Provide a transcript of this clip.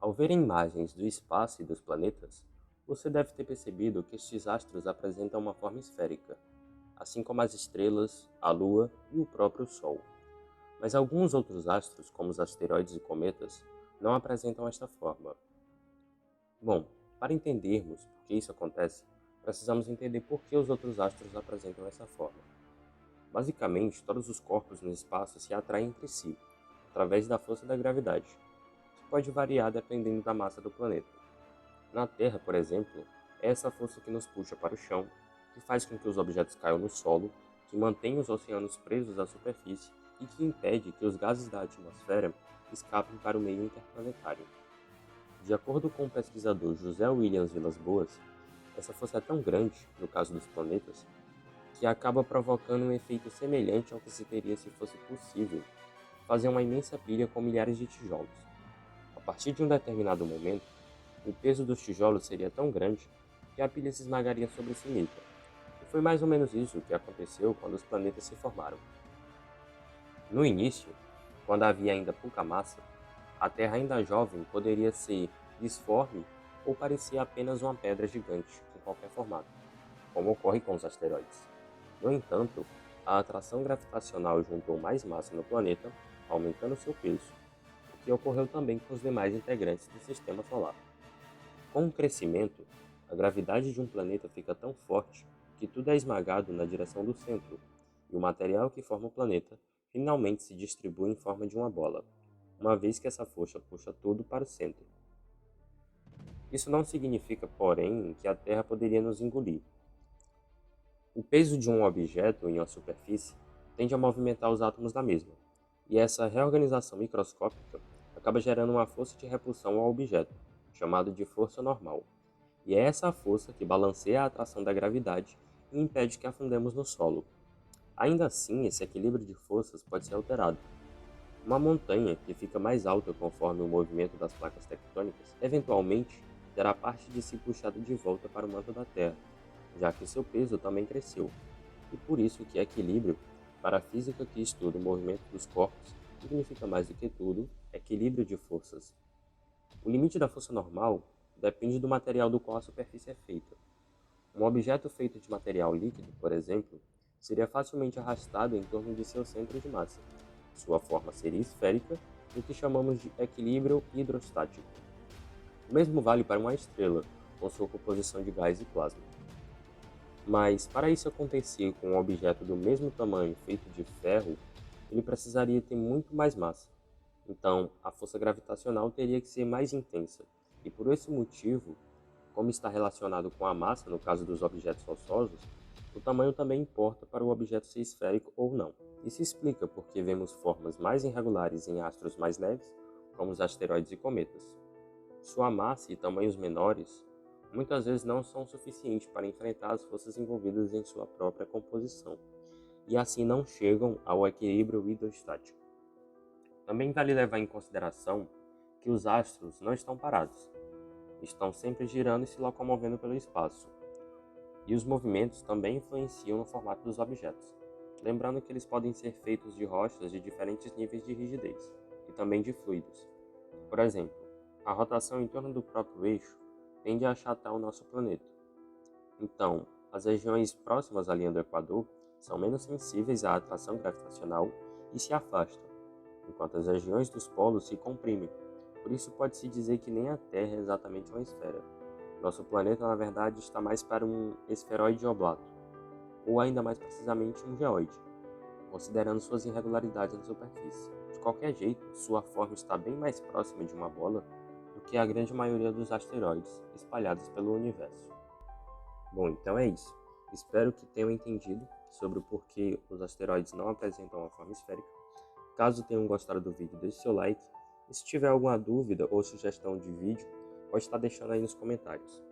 Ao ver imagens do espaço e dos planetas, você deve ter percebido que estes astros apresentam uma forma esférica, assim como as estrelas, a Lua e o próprio Sol. Mas alguns outros astros, como os asteroides e cometas, não apresentam esta forma. Bom, para entendermos por que isso acontece, precisamos entender por que os outros astros apresentam essa forma. Basicamente, todos os corpos no espaço se atraem entre si, através da força da gravidade, que pode variar dependendo da massa do planeta. Na Terra, por exemplo, é essa força que nos puxa para o chão, que faz com que os objetos caiam no solo, que mantém os oceanos presos à superfície e que impede que os gases da atmosfera escapem para o meio interplanetário. De acordo com o pesquisador José Williams Vilas-Boas, essa força é tão grande, no caso dos planetas, que acaba provocando um efeito semelhante ao que se teria se fosse possível fazer uma imensa pilha com milhares de tijolos. A partir de um determinado momento, o peso dos tijolos seria tão grande que a pilha se esmagaria sobre si mesma. E foi mais ou menos isso que aconteceu quando os planetas se formaram. No início, quando havia ainda pouca massa, a Terra ainda jovem poderia ser disforme ou parecer apenas uma pedra gigante em qualquer formato, como ocorre com os asteroides. No entanto, a atração gravitacional juntou mais massa no planeta, aumentando seu peso, o que ocorreu também com os demais integrantes do Sistema Solar. Com o crescimento, a gravidade de um planeta fica tão forte que tudo é esmagado na direção do centro, e o material que forma o planeta finalmente se distribui em forma de uma bola, uma vez que essa força puxa tudo para o centro. Isso não significa, porém, que a Terra poderia nos engolir. O peso de um objeto em uma superfície tende a movimentar os átomos da mesma, e essa reorganização microscópica acaba gerando uma força de repulsão ao objeto, chamada de força normal. E é essa força que balanceia a atração da gravidade e impede que afundemos no solo. Ainda assim, esse equilíbrio de forças pode ser alterado. Uma montanha que fica mais alta conforme o movimento das placas tectônicas, eventualmente terá parte de si puxada de volta para o manto da Terra, já que seu peso também cresceu. E por isso que equilíbrio, para a física que estuda o movimento dos corpos, significa mais do que tudo equilíbrio de forças. O limite da força normal depende do material do qual a superfície é feita. Um objeto feito de material líquido, por exemplo, seria facilmente arrastado em torno de seu centro de massa. Sua forma seria esférica, o que chamamos de equilíbrio hidrostático. O mesmo vale para uma estrela, com sua composição de gás e plasma. Mas, para isso acontecer com um objeto do mesmo tamanho feito de ferro, ele precisaria ter muito mais massa. Então, a força gravitacional teria que ser mais intensa. E por esse motivo, como está relacionado com a massa no caso dos objetos rochosos, o tamanho também importa para o objeto ser esférico ou não. Isso explica porque vemos formas mais irregulares em astros mais leves, como os asteroides e cometas. Sua massa e tamanhos menores muitas vezes não são suficientes para enfrentar as forças envolvidas em sua própria composição, e assim não chegam ao equilíbrio hidrostático. Também vale levar em consideração que os astros não estão parados, estão sempre girando e se locomovendo pelo espaço, e os movimentos também influenciam no formato dos objetos, lembrando que eles podem ser feitos de rochas de diferentes níveis de rigidez, e também de fluidos. Por exemplo, a rotação em torno do próprio eixo tende a achatar o nosso planeta. Então, as regiões próximas à linha do Equador são menos sensíveis à atração gravitacional e se afastam, enquanto as regiões dos polos se comprimem. Por isso pode-se dizer que nem a Terra é exatamente uma esfera. Nosso planeta, na verdade, está mais para um esferoide oblato, ou ainda mais precisamente um geoide, considerando suas irregularidades na superfície. De qualquer jeito, sua forma está bem mais próxima de uma bola do que a grande maioria dos asteroides espalhados pelo universo. Bom, então é isso. Espero que tenham entendido sobre o porquê os asteroides não apresentam uma forma esférica. Caso tenham gostado do vídeo, deixe seu like. E se tiver alguma dúvida ou sugestão de vídeo, pode estar deixando aí nos comentários.